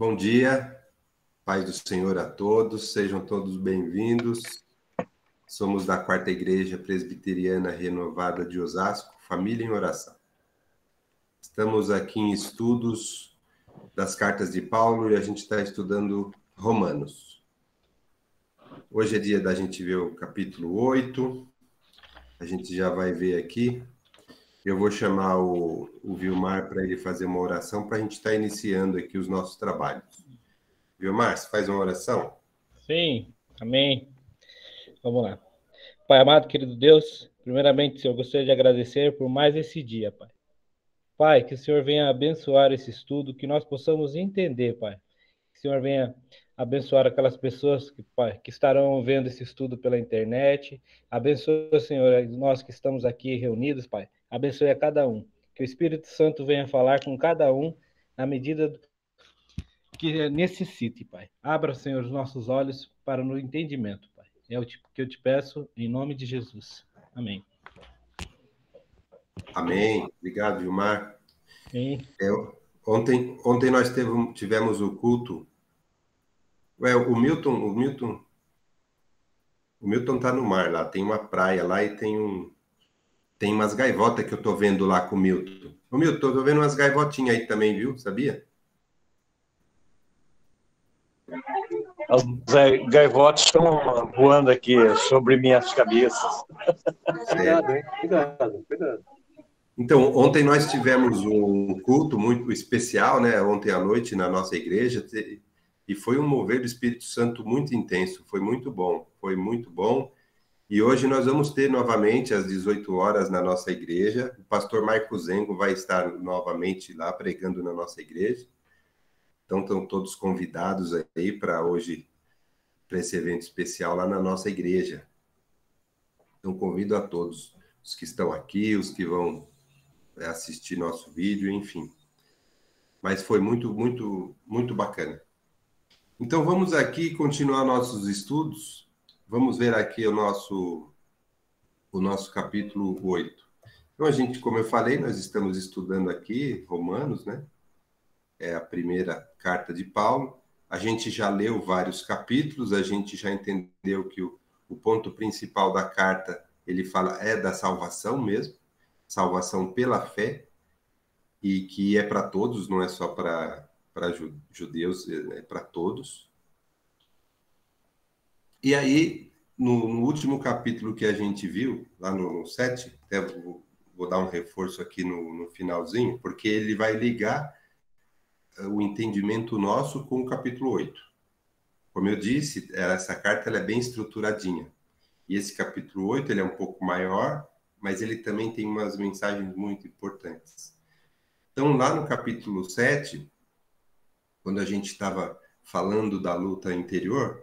Bom dia, paz do Senhor a todos, sejam todos bem-vindos. Somos da Quarta Igreja Presbiteriana Renovada de Osasco, Família em Oração. Estamos aqui em estudos das cartas de Paulo e a gente está estudando Romanos. Hoje é dia da gente ver o capítulo 8, a gente já vai ver aqui. Eu vou chamar o Vilmar para ele fazer uma oração para a gente estar iniciando aqui os nossos trabalhos. Vilmar, você faz uma oração? Sim, amém. Vamos lá. Pai amado, querido Deus, primeiramente, Senhor, gostaria de agradecer por mais esse dia, Pai. Pai, que o Senhor venha abençoar esse estudo, que nós possamos entender, Pai. Que o Senhor venha abençoar aquelas pessoas que, Pai, que estarão vendo esse estudo pela internet. Abençoa, Senhor, nós que estamos aqui reunidos, Pai. Abençoe a cada um. Que o Espírito Santo venha falar com cada um na medida que necessite, Pai. Abra, Senhor, os nossos olhos para o entendimento, Pai. É o que eu te peço, em nome de Jesus. Amém. Amém. Obrigado, Vilmar. Sim. Ontem nós tivemos o culto. O Milton tá no mar lá, tem uma praia lá e tem umas gaivotas que eu tô vendo lá com o Milton. Ô Milton, tô vendo umas gaivotinhas aí também, viu? Sabia? As gaivotas estão voando aqui sobre minhas cabeças. Cuidado, hein? Cuidado. Então, ontem nós tivemos um culto muito especial, né? Ontem à noite na nossa igreja, e foi um mover do Espírito Santo muito intenso, foi muito bom. E hoje nós vamos ter novamente às 18 horas na nossa igreja. O pastor Marcos Zengo vai estar novamente lá pregando na nossa igreja. Então estão todos convidados aí para hoje, para esse evento especial lá na nossa igreja. Então convido a todos, os que estão aqui, os que vão assistir nosso vídeo, enfim. Mas foi muito, muito, muito bacana. Então vamos aqui continuar nossos estudos. Vamos ver aqui o nosso capítulo 8. Então a gente, como eu falei, nós estamos estudando aqui Romanos, né? É a primeira carta de Paulo. A gente já leu vários capítulos, a gente já entendeu que o ponto principal da carta, ele fala, é da salvação mesmo, salvação pela fé, e que é para todos, não é só para judeus, é para todos. E aí, no último capítulo que a gente viu, lá no 7, até vou dar um reforço aqui no finalzinho, porque ele vai ligar o entendimento nosso com o capítulo 8. Como eu disse, essa carta ela é bem estruturadinha. E esse capítulo 8 ele é um pouco maior, mas ele também tem umas mensagens muito importantes. Então, lá no capítulo 7, quando a gente estava falando da luta interior,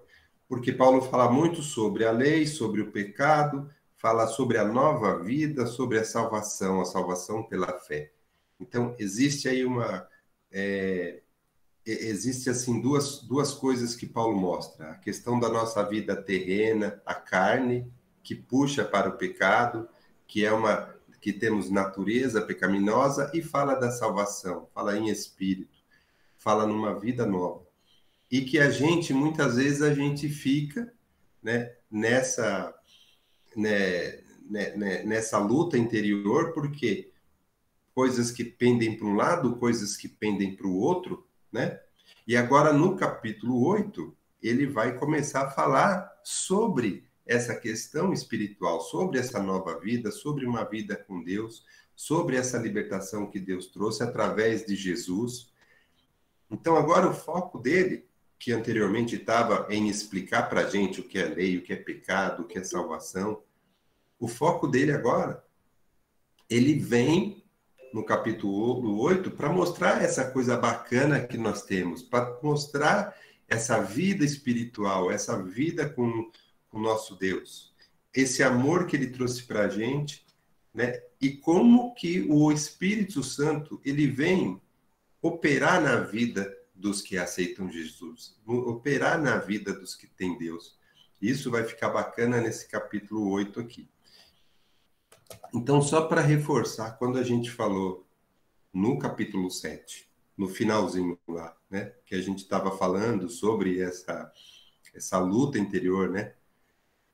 porque Paulo fala muito sobre a lei, sobre o pecado, fala sobre a nova vida, sobre a salvação pela fé. Então, existe aí existe assim duas coisas que Paulo mostra: a questão da nossa vida terrena, a carne que puxa para o pecado, que temos natureza pecaminosa, e fala da salvação, fala em espírito, fala numa vida nova, e que a gente muitas vezes a gente fica, né, nessa luta interior, porque coisas que pendem para um lado, coisas que pendem para o outro, né? E agora, no capítulo 8, ele vai começar a falar sobre essa questão espiritual, sobre essa nova vida, sobre uma vida com Deus, sobre essa libertação que Deus trouxe através de Jesus. Então, agora o foco dele, que anteriormente estava em explicar para a gente o que é lei, o que é pecado, o que é salvação, o foco dele agora, ele vem no capítulo 8, para mostrar essa coisa bacana que nós temos, para mostrar essa vida espiritual, essa vida com o nosso Deus, esse amor que ele trouxe para a gente, né? E como que o Espírito Santo ele vem operar na vida dos que aceitam Jesus, operar na vida dos que têm Deus. Isso vai ficar bacana nesse capítulo 8 aqui. Então, só para reforçar, quando a gente falou no capítulo 7 no finalzinho lá, né? Que a gente estava falando sobre essa luta interior, né?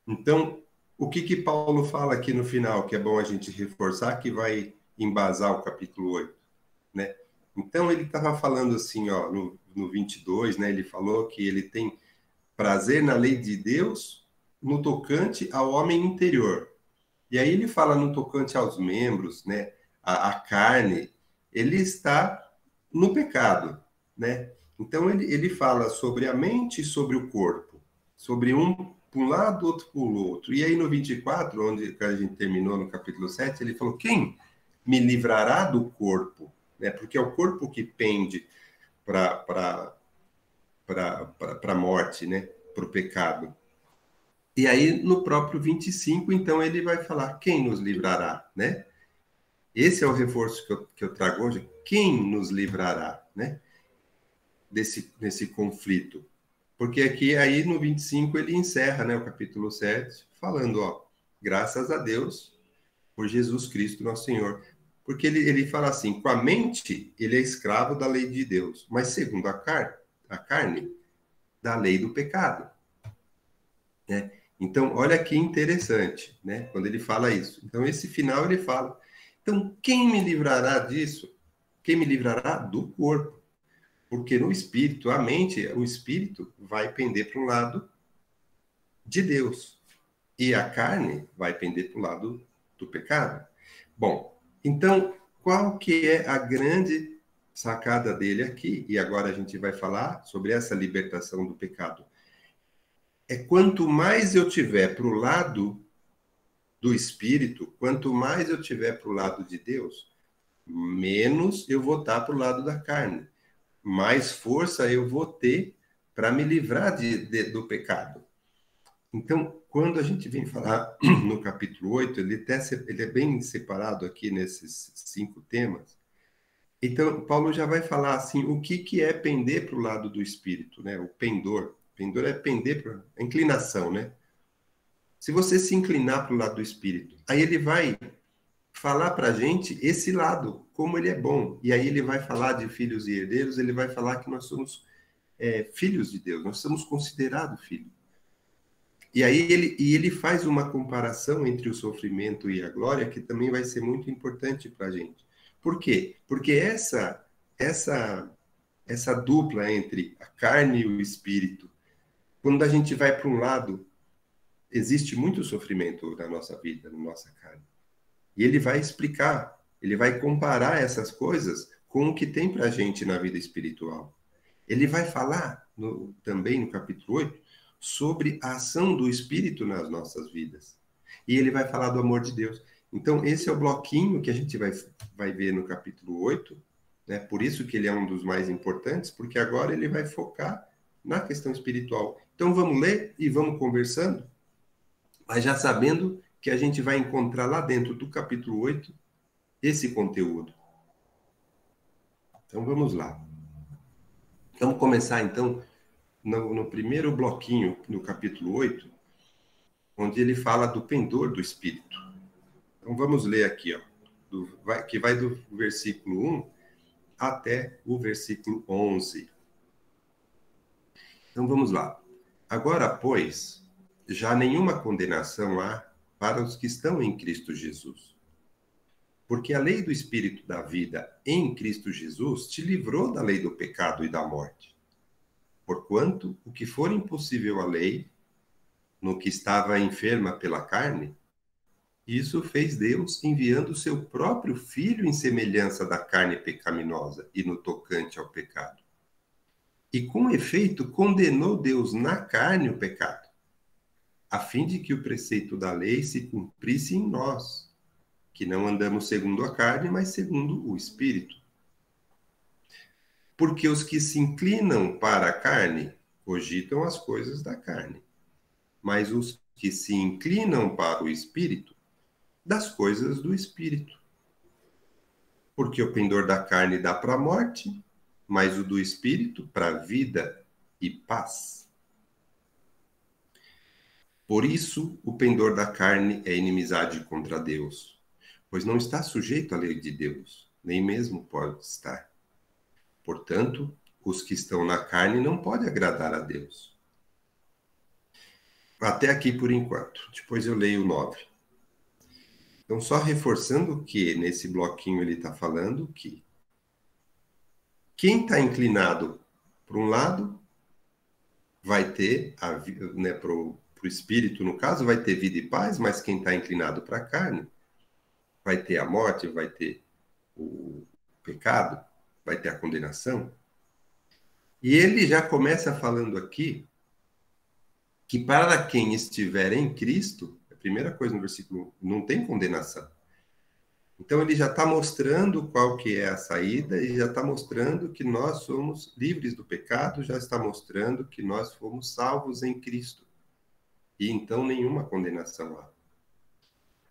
Então, o que Paulo fala aqui no final, que é bom a gente reforçar, que vai embasar o capítulo 8, né? Então, ele estava falando assim, ó, no 22, né? Ele falou que ele tem prazer na lei de Deus no tocante ao homem interior. E aí ele fala no tocante aos membros, né? A carne, ele está no pecado, né? Então, ele fala sobre a mente e sobre o corpo, sobre um para um lado, outro para o outro. E aí no 24, onde a gente terminou no capítulo 7, ele falou, quem me livrará do corpo? Né? Porque é o corpo que pende para a morte, né? Para o pecado. E aí no próprio 25, então ele vai falar, quem nos livrará? Né? Esse é o reforço que eu trago hoje. Quem nos livrará, né? Desse conflito? Porque aqui, aí no 25, ele encerra, né, o capítulo 7, falando, ó, graças a Deus por Jesus Cristo, nosso Senhor. Porque ele fala assim, com a mente, ele é escravo da lei de Deus, mas segundo a carne, da lei do pecado. Né? Então, olha que interessante, né, quando ele fala isso. Então, esse final ele fala, então, quem me livrará disso? Quem me livrará do corpo? Porque no espírito, a mente, o espírito vai pender para um lado de Deus. E a carne vai pender para o lado do pecado. Bom, então, qual que é a grande sacada dele aqui? E agora a gente vai falar sobre essa libertação do pecado. É quanto mais eu tiver para o lado do espírito, quanto mais eu tiver para o lado de Deus, menos eu vou estar para o lado da carne. Mais força eu vou ter para me livrar do pecado. Então, quando a gente vem falar no capítulo 8, ele é bem separado aqui nesses 5 temas. Então, Paulo já vai falar assim, o que é pender para o lado do espírito, né? O pendor. Pendor é pender para a inclinação, né? Se você se inclinar para o lado do espírito, aí ele vai falar para a gente esse lado, como ele é bom. E aí ele vai falar de filhos e herdeiros, ele vai falar que nós somos filhos de Deus, nós somos considerados filhos. E aí ele faz uma comparação entre o sofrimento e a glória, que também vai ser muito importante para a gente. Por quê? Porque essa dupla entre a carne e o espírito, quando a gente vai para um lado, existe muito sofrimento na nossa vida, na nossa carne. E ele vai explicar, ele vai comparar essas coisas com o que tem para a gente na vida espiritual. Ele vai falar também no capítulo 8 sobre a ação do Espírito nas nossas vidas. E ele vai falar do amor de Deus. Então, esse é o bloquinho que a gente vai ver no capítulo 8, né? Por isso que ele é um dos mais importantes, porque agora ele vai focar na questão espiritual. Então, vamos ler e vamos conversando, mas já sabendo que a gente vai encontrar lá dentro do capítulo 8 esse conteúdo. Então, vamos lá. Vamos começar, então, no primeiro bloquinho, no capítulo 8, onde ele fala do pendor do Espírito. Então, vamos ler aqui, ó, que vai do versículo 1 até o versículo 11. Então, vamos lá. Agora, pois, já nenhuma condenação há para os que estão em Cristo Jesus. Porque a lei do Espírito da vida em Cristo Jesus te livrou da lei do pecado e da morte. Porquanto o que for impossível à lei, no que estava enferma pela carne, isso fez Deus enviando o seu próprio Filho em semelhança da carne pecaminosa e no tocante ao pecado. E com efeito condenou Deus na carne o pecado, a fim de que o preceito da lei se cumprisse em nós, que não andamos segundo a carne, mas segundo o Espírito. Porque os que se inclinam para a carne cogitam as coisas da carne, mas os que se inclinam para o Espírito, das coisas do Espírito. Porque o pendor da carne dá para a morte, mas o do Espírito para a vida e paz. Por isso, o pendor da carne é inimizade contra Deus, pois não está sujeito à lei de Deus, nem mesmo pode estar. Portanto, os que estão na carne não podem agradar a Deus. Até aqui por enquanto. Depois eu leio o 9. Então, só reforçando que nesse bloquinho ele está falando que quem está inclinado para um lado vai ter, né, para o espírito, no caso, vai ter vida e paz, mas quem está inclinado para a carne vai ter a morte, vai ter o pecado, vai ter a condenação. E ele já começa falando aqui que para quem estiver em Cristo, a primeira coisa no versículo, não tem condenação. Então ele já está mostrando qual que é a saída e já está mostrando que nós somos livres do pecado, já está mostrando que nós fomos salvos em Cristo. E então nenhuma condenação há.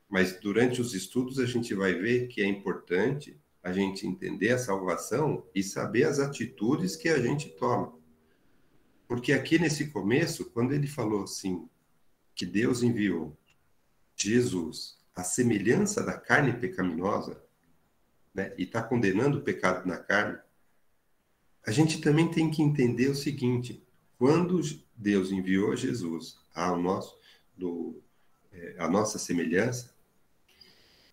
Mas durante os estudos a gente vai ver que é importante a gente entender a salvação e saber as atitudes que a gente toma. Porque aqui nesse começo, quando ele falou assim, que Deus enviou Jesus à semelhança da carne pecaminosa, né, e está condenando o pecado na carne, a gente também tem que entender o seguinte: quando Deus enviou Jesus a nossa semelhança,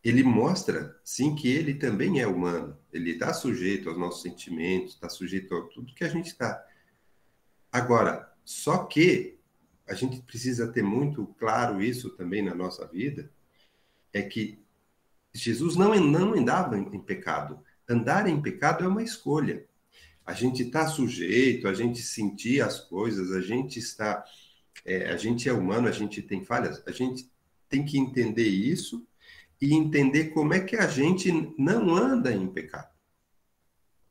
ele mostra, sim, que ele também é humano. Ele está sujeito aos nossos sentimentos, está sujeito a tudo que a gente está. Agora, só que a gente precisa ter muito claro isso também na nossa vida, é que Jesus não andava em pecado. Andar em pecado é uma escolha. A gente está sujeito, a gente sentir as coisas, a gente é humano, a gente tem falhas, a gente tem que entender isso e entender como é que a gente não anda em pecado.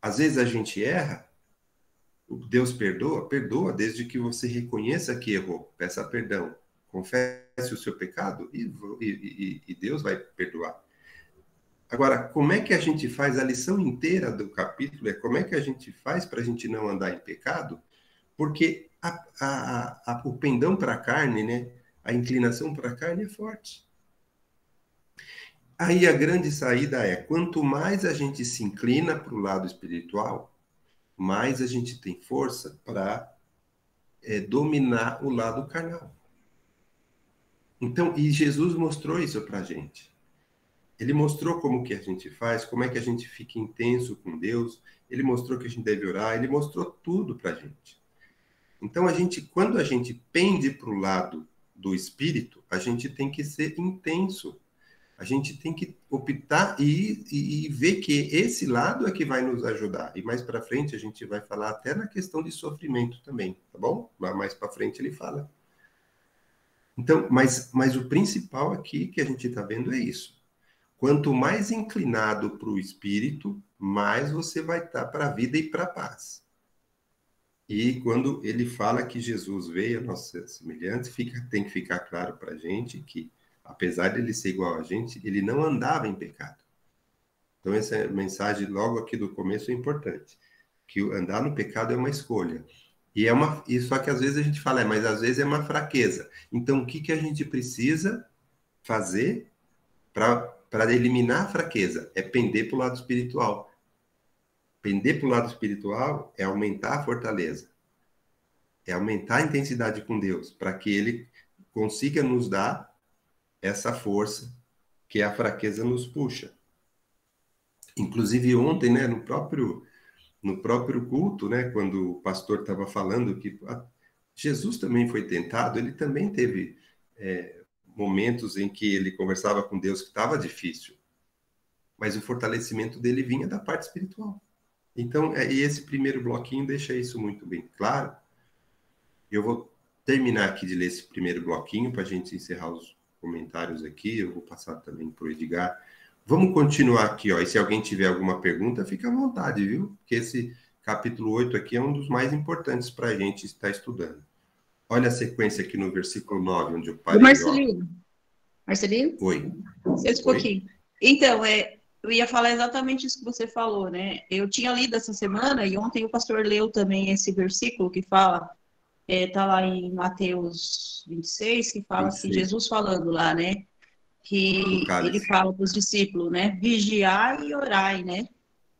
Às vezes a gente erra, Deus perdoa desde que você reconheça que errou, peça perdão, confesse o seu pecado e Deus vai perdoar. Agora, como é que a gente faz? A lição inteira do capítulo é como é que a gente faz para a gente não andar em pecado, porque o pendão para a carne, né? A inclinação para a carne é forte. Aí a grande saída é, quanto mais a gente se inclina para o lado espiritual, mais a gente tem força para dominar o lado carnal. Então, e Jesus mostrou isso para a gente. Ele mostrou como que a gente faz, como é que a gente fica intenso com Deus, ele mostrou que a gente deve orar, ele mostrou tudo para a gente. Então, quando a gente pende para o lado do espírito, a gente tem que ser intenso. A gente tem que optar e ver que esse lado é que vai nos ajudar. E mais para frente a gente vai falar até na questão de sofrimento também, tá bom? Mais para frente ele fala. Então, mas o principal aqui que a gente está vendo é isso. Quanto mais inclinado para o espírito, mais você vai estar para a vida e para a paz. E quando ele fala que Jesus veio a nossa semelhança, tem que ficar claro para a gente que, apesar de ele ser igual a gente, ele não andava em pecado. Então, essa mensagem logo aqui do começo é importante. Que andar no pecado é uma escolha. E só que às vezes a gente fala, mas às vezes é uma fraqueza. Então, o que a gente precisa fazer para eliminar a fraqueza? É pender para o lado espiritual. Pender para o lado espiritual é aumentar a fortaleza. É aumentar a intensidade com Deus, para que ele consiga nos dar essa força que a fraqueza nos puxa. Inclusive ontem, né, no próprio culto, né, quando o pastor estava falando que Jesus também foi tentado, ele também teve momentos em que ele conversava com Deus que estava difícil, mas o fortalecimento dele vinha da parte espiritual. Então, e esse primeiro bloquinho deixa isso muito bem claro. Eu vou terminar aqui de ler esse primeiro bloquinho para a gente encerrar os comentários aqui. Eu vou passar também para o Edgar. Vamos continuar aqui, ó. E se alguém tiver alguma pergunta, fica à vontade, viu? Porque esse capítulo 8 aqui é um dos mais importantes para a gente estar estudando. Olha a sequência aqui no versículo 9, onde eu parei. Marcelino. Marcelino? Oi. Um pouquinho. Então, eu ia falar exatamente isso que você falou, né? Eu tinha lido essa semana e ontem o pastor leu também esse versículo que fala, tá lá em Mateus 26, que fala 26. Assim, Jesus falando lá, né? Que ele fala para os discípulos, né? Vigiai e orai, né?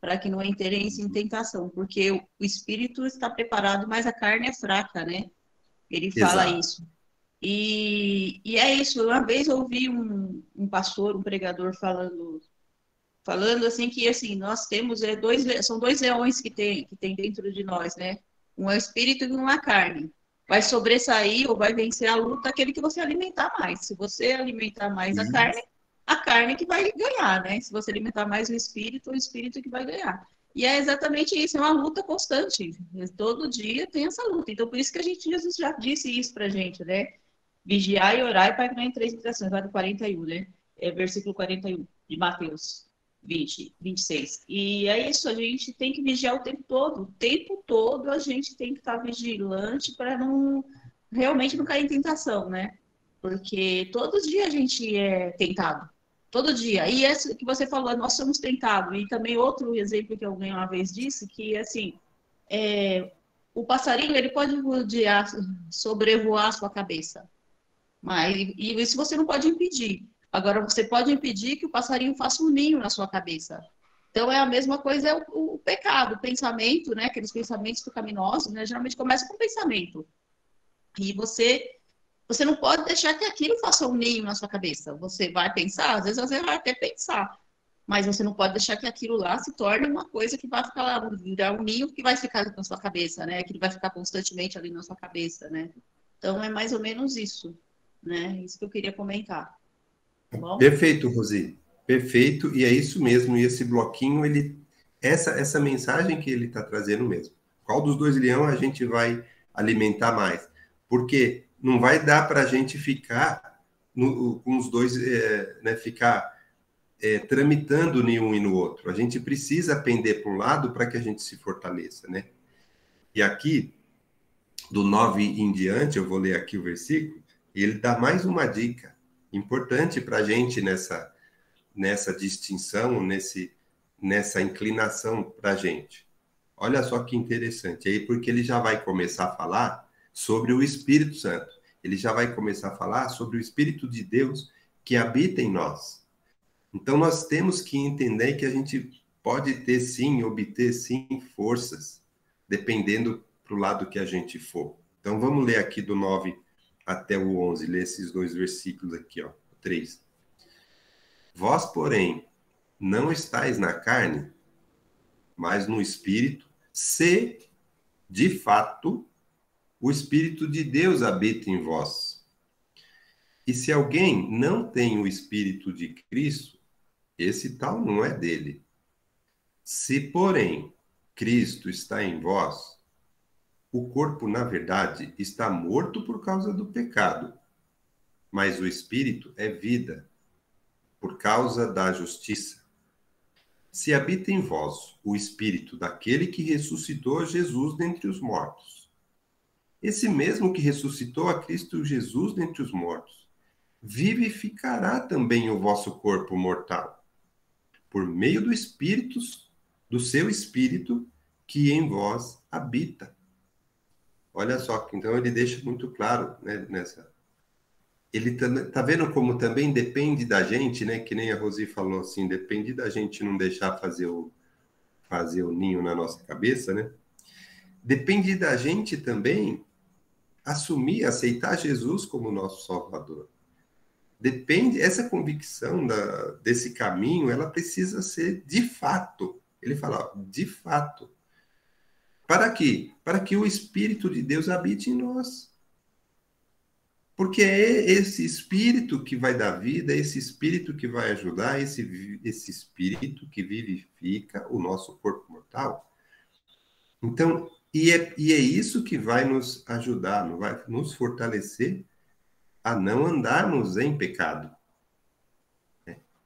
para que não entrem em tentação, porque o espírito está preparado, mas a carne é fraca, né? Ele fala Exato. isso. E é isso. Uma vez eu ouvi um pastor, um pregador falando assim que assim nós temos são dois leões que tem dentro de nós, né? Um é o espírito e um é a carne. Vai sobressair ou vai vencer a luta aquele que você alimentar mais. Se você alimentar mais a carne que vai ganhar, né? Se você alimentar mais o espírito que vai ganhar. E é exatamente isso, é uma luta constante. Todo dia tem essa luta. Então, por isso que Jesus já disse isso pra gente, né? Vigiar e orar para que não entre em tentações, lá do 41, né? É versículo 41 de Mateus 20, 26. E é isso, a gente tem que vigiar o tempo todo a gente tem que estar vigilante para não realmente não cair em tentação, né? Porque todos os dias a gente é tentado. Todo dia. E esse que você falou, nós somos tentados. E também outro exemplo que alguém uma vez disse, que assim, o passarinho ele pode sobrevoar a sua cabeça. Mas e isso você não pode impedir. Agora, você pode impedir que o passarinho faça um ninho na sua cabeça. Então, é a mesma coisa, é o pecado, o pensamento, né? Aqueles pensamentos pecaminosos, né? Geralmente começa com pensamento. E você não pode deixar que aquilo faça um ninho na sua cabeça. Você vai pensar, às vezes você vai até pensar, mas você não pode deixar que aquilo lá se torne uma coisa que vai ficar lá, virar um ninho que vai ficar na sua cabeça, né? Que vai ficar constantemente ali na sua cabeça, né? Então, é mais ou menos isso, né? Isso que eu queria comentar. Tá bom? Perfeito, Rosi. Perfeito, e é isso mesmo. E esse bloquinho, essa mensagem que ele está trazendo mesmo. Qual dos dois leões a gente vai alimentar mais? Porque não vai dar para a gente ficar com os dois, né, ficar tramitando nenhum e no outro. A gente precisa pender para um lado para que a gente se fortaleça, né? E aqui, do 9 em diante, eu vou ler aqui o versículo, e ele dá mais uma dica importante para a gente nessa distinção, nessa inclinação para a gente. Olha só que interessante aí, porque ele já vai começar a falar sobre o Espírito Santo. Ele já vai começar a falar sobre o Espírito de Deus que habita em nós. Então, nós temos que entender que a gente pode ter, sim, obter, sim, forças, dependendo para o lado que a gente for. Então, vamos ler aqui do 9 até o 11, ler esses dois versículos aqui, ó, 3. Vós, porém, não estáis na carne, mas no Espírito, se, de fato, o Espírito de Deus habita em vós. E se alguém não tem o Espírito de Cristo, esse tal não é dele. Se, porém, Cristo está em vós, o corpo, na verdade, está morto por causa do pecado, mas o Espírito é vida, por causa da justiça. Se habita em vós o Espírito daquele que ressuscitou Jesus dentre os mortos, esse mesmo que ressuscitou a Cristo Jesus dentre os mortos, vivificará também o vosso corpo mortal, por meio do seu Espírito que em vós habita. Olha só, então ele deixa muito claro, né, nessa. Ele tá vendo como também depende da gente, né? Que nem a Rosi falou assim, depende da gente não deixar fazer o ninho na nossa cabeça, né? Depende da gente também assumir, aceitar Jesus como nosso Salvador. Depende, essa convicção desse caminho, ela precisa ser de fato. Ele fala, ó, de fato. Para quê? Para que o Espírito de Deus habite em nós. Porque é esse Espírito que vai dar vida, esse Espírito que vai ajudar, esse Espírito que vivifica o nosso corpo mortal. Então, e é isso que vai nos ajudar, vai nos fortalecer a não andarmos em pecado.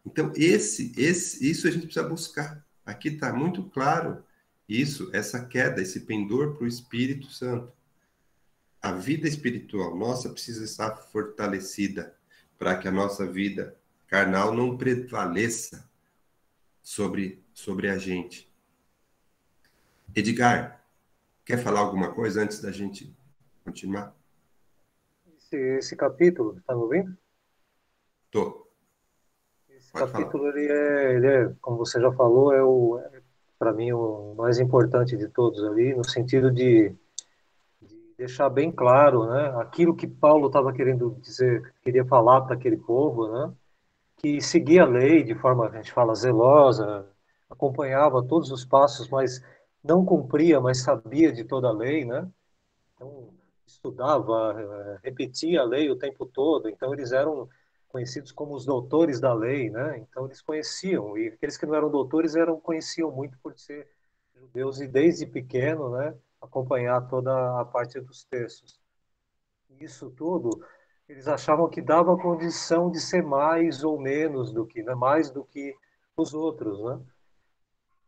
Então, isso a gente precisa buscar. Aqui está muito claro isso, essa queda, esse pendor para o Espírito Santo. A vida espiritual nossa precisa estar fortalecida para que a nossa vida carnal não prevaleça sobre a gente. Edgar, quer falar alguma coisa antes da gente continuar? Esse capítulo, está me ouvindo? Tô. Esse Pode falar. capítulo, ele é, como você já falou, para mim, o mais importante de todos ali, no sentido de deixar bem claro, né, aquilo que Paulo estava querendo dizer, queria falar para aquele povo, né, que seguia a lei de forma, a gente fala, zelosa, acompanhava todos os passos, mas não cumpria, mas sabia de toda a lei, né? Então, estudava, repetia a lei o tempo todo, então eles eram conhecidos como os doutores da lei, né? Então eles conheciam, e aqueles que não eram doutores conheciam muito por ser judeus e desde pequeno, né, acompanhar toda a parte dos textos. Isso tudo, eles achavam que dava condição de ser mais ou menos do que, né, mais do que os outros, né?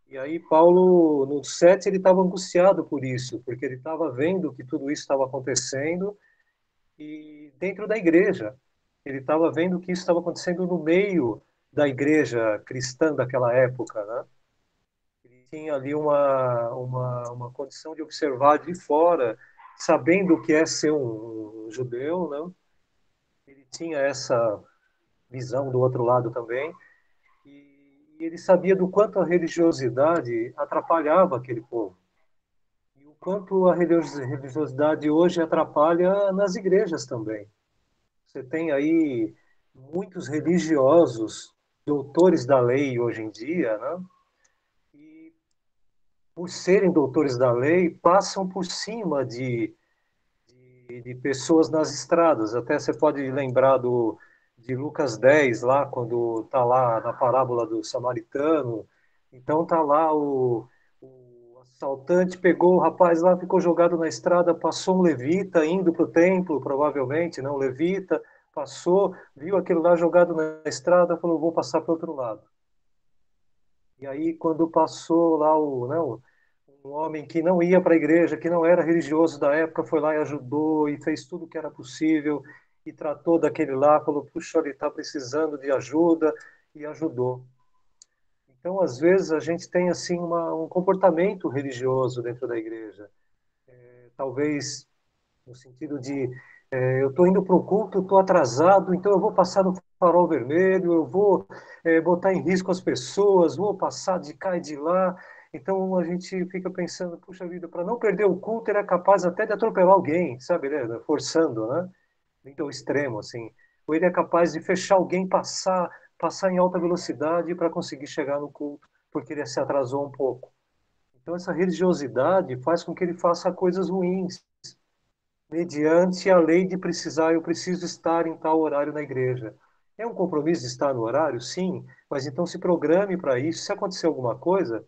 E aí Paulo, no 7, ele estava angustiado por isso, porque ele estava vendo que tudo isso estava acontecendo e dentro da igreja. Ele estava vendo que isso estava acontecendo no meio da igreja cristã daquela época, né? Ele tinha ali uma condição de observar de fora, sabendo o que é ser um judeu, né? Ele tinha essa visão do outro lado também, e ele sabia do quanto a religiosidade atrapalhava aquele povo. E o quanto a religiosidade hoje atrapalha nas igrejas também. Você tem aí muitos religiosos, doutores da lei hoje em dia, né? E por serem doutores da lei, passam por cima de pessoas nas estradas. Até você pode lembrar de Lucas 10, lá, quando está lá na parábola do samaritano. Então está lá o assaltante, pegou o rapaz lá, ficou jogado na estrada, passou um levita indo para o templo, provavelmente, não, levita, passou, viu aquele lá jogado na estrada, falou, vou passar para o outro lado. E aí, quando passou lá um homem que não ia para a igreja, que não era religioso da época, foi lá e ajudou e fez tudo o que era possível e tratou daquele lá, falou, puxa, ele está precisando de ajuda e ajudou. Então, às vezes, a gente tem assim um comportamento religioso dentro da igreja. Talvez no sentido de eu estou indo para o culto, estou atrasado, então eu vou passar no farol vermelho, eu vou botar em risco as pessoas, vou passar de cá e de lá. Então a gente fica pensando, puxa vida, para não perder o culto, ele é capaz até de atropelar alguém, sabe, né? Forçando, né? Então, extremo, assim. Ou ele é capaz de fechar alguém, passar em alta velocidade para conseguir chegar no culto, porque ele se atrasou um pouco. Então, essa religiosidade faz com que ele faça coisas ruins, mediante a lei de precisar, eu preciso estar em tal horário na igreja. É um compromisso de estar no horário? Sim, mas então se programe para isso. Se acontecer alguma coisa,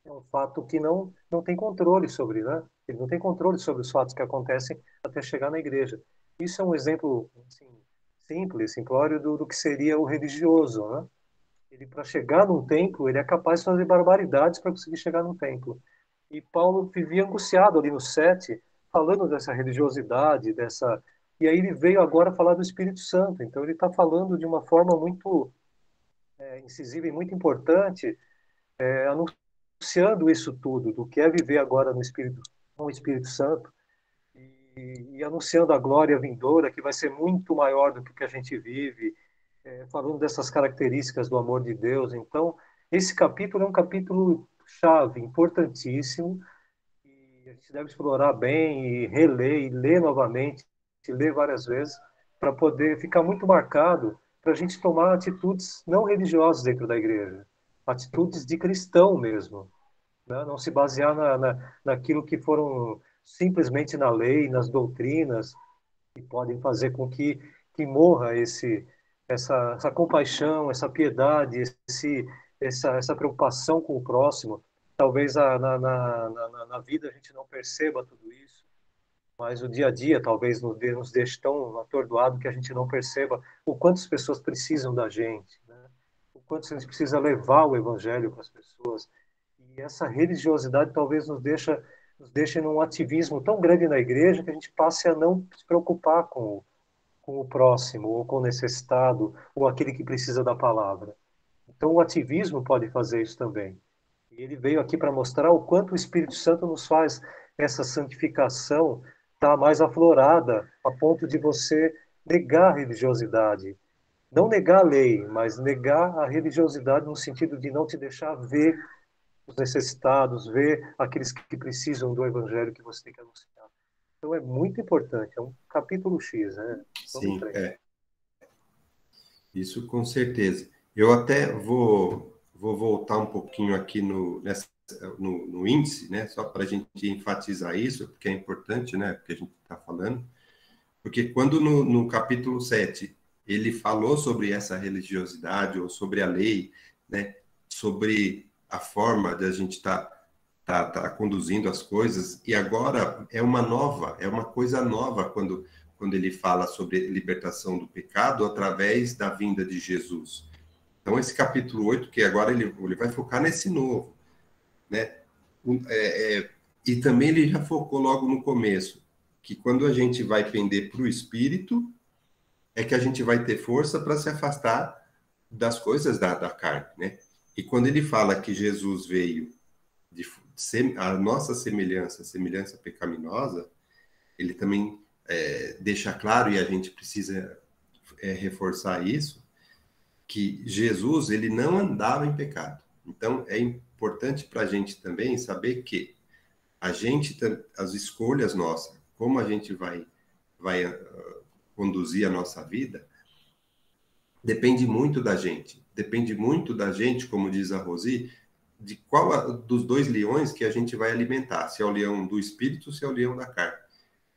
é um fato que não tem controle sobre, né? Ele não tem controle sobre os fatos que acontecem até chegar na igreja. Isso é um exemplo assim, simples, simplório do que seria o religioso, né? Ele, para chegar num templo, ele é capaz de fazer barbaridades para conseguir chegar num templo. E Paulo vivia angustiado ali no 7, falando dessa religiosidade, dessa. E aí ele veio agora falar do Espírito Santo. Então ele está falando de uma forma muito incisiva e muito importante, anunciando isso tudo, do que é viver agora no Espírito, com o Espírito Santo, e anunciando a glória vindoura, que vai ser muito maior do que o que a gente vive, falando dessas características do amor de Deus. Então, esse capítulo é um capítulo chave, importantíssimo, e a gente deve explorar bem e reler e ler novamente, e ler várias vezes, para poder ficar muito marcado, para a gente tomar atitudes não religiosas dentro da igreja, atitudes de cristão mesmo, né? Não se basear naquilo que foram simplesmente na lei, nas doutrinas, que podem fazer com que morra essa compaixão, essa piedade, essa preocupação com o próximo. Talvez na vida a gente não perceba tudo isso, mas o dia a dia talvez nos deixe tão atordoado que a gente não perceba o quanto as pessoas precisam da gente, né? O quanto a gente precisa levar o evangelho para as pessoas. E essa religiosidade talvez nos deixe num ativismo tão grande na igreja que a gente passe a não se preocupar com o próximo, ou com o necessitado, ou aquele que precisa da palavra. Então, o ativismo pode fazer isso também. E ele veio aqui para mostrar o quanto o Espírito Santo nos faz essa santificação estar mais aflorada, a ponto de você negar a religiosidade. Não negar a lei, mas negar a religiosidade no sentido de não te deixar ver os necessitados, ver aqueles que precisam do evangelho que você tem que anunciar. Então é muito importante, é um capítulo X, né? Vamos em Sim, frente. isso com certeza. Eu até vou voltar um pouquinho aqui no índice, né? Só para a gente enfatizar isso, porque é importante, né? Porque a gente está falando. Porque quando no capítulo 7 ele falou sobre essa religiosidade ou sobre a lei, né? Sobre a forma de a gente tá conduzindo as coisas, e agora é uma coisa nova quando ele fala sobre libertação do pecado através da vinda de Jesus. Então, esse capítulo 8, que agora ele vai focar nesse novo, né? E também ele já focou logo no começo, que quando a gente vai pender para o Espírito, é que a gente vai ter força para se afastar das coisas da carne, né? E quando ele fala que Jesus veio a nossa semelhança pecaminosa, ele também deixa claro, e a gente precisa reforçar isso, que Jesus ele não andava em pecado. Então, é importante para a gente também saber que as escolhas nossas, como a gente vai conduzir a nossa vida, depende muito da gente. Depende muito da gente, como diz a Rosi, de qual dos dois leões que a gente vai alimentar, se é o leão do espírito ou se é o leão da carne,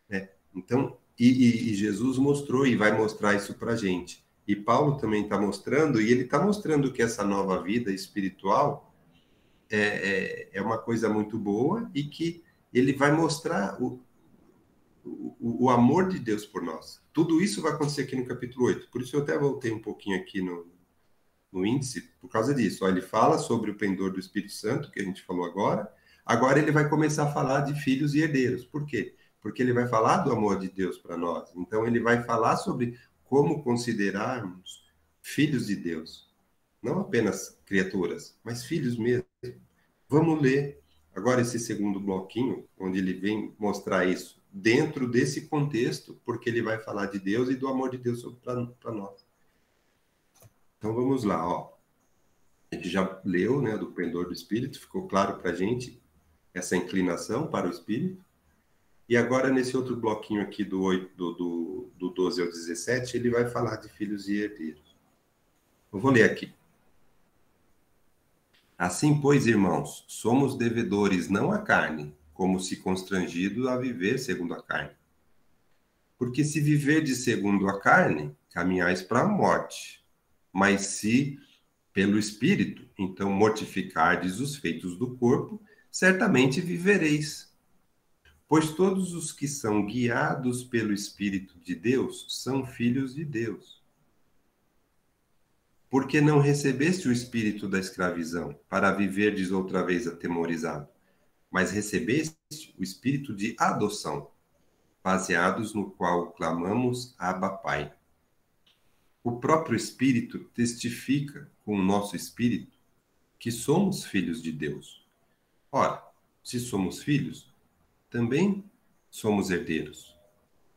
né? Então, e Jesus mostrou e vai mostrar isso para a gente. E Paulo também está mostrando, e ele está mostrando que essa nova vida espiritual é uma coisa muito boa e que ele vai mostrar o amor de Deus por nós. Tudo isso vai acontecer aqui no capítulo 8. Por isso eu até voltei um pouquinho aqui no índice, por causa disso. Ó, ele fala sobre o pendor do Espírito Santo, que a gente falou agora. Agora ele vai começar a falar de filhos e herdeiros. Por quê? Porque ele vai falar do amor de Deus para nós. Então ele vai falar sobre como considerarmos filhos de Deus. Não apenas criaturas, mas filhos mesmo. Vamos ler agora esse segundo bloquinho, onde ele vem mostrar isso dentro desse contexto, porque ele vai falar de Deus e do amor de Deus para nós. Então vamos lá, ó. A gente já leu, né, do pendor do Espírito, ficou claro para a gente essa inclinação para o Espírito. E agora, nesse outro bloquinho aqui do 12 ao 17, ele vai falar de filhos e herdeiros. Eu vou ler aqui. Assim, pois, irmãos, somos devedores não à carne, como se constrangidos a viver segundo a carne. Porque se viverdes segundo a carne, caminhais para a morte. Mas se pelo Espírito, então mortificardes os feitos do corpo, certamente vivereis. Pois todos os que são guiados pelo Espírito de Deus são filhos de Deus. Porque não recebeste o espírito da escravidão, para viverdes outra vez atemorizado, mas recebeste o espírito de adoção, baseados no qual clamamos Abba Pai. O próprio Espírito testifica com o nosso espírito que somos filhos de Deus. Ora, se somos filhos, também somos herdeiros.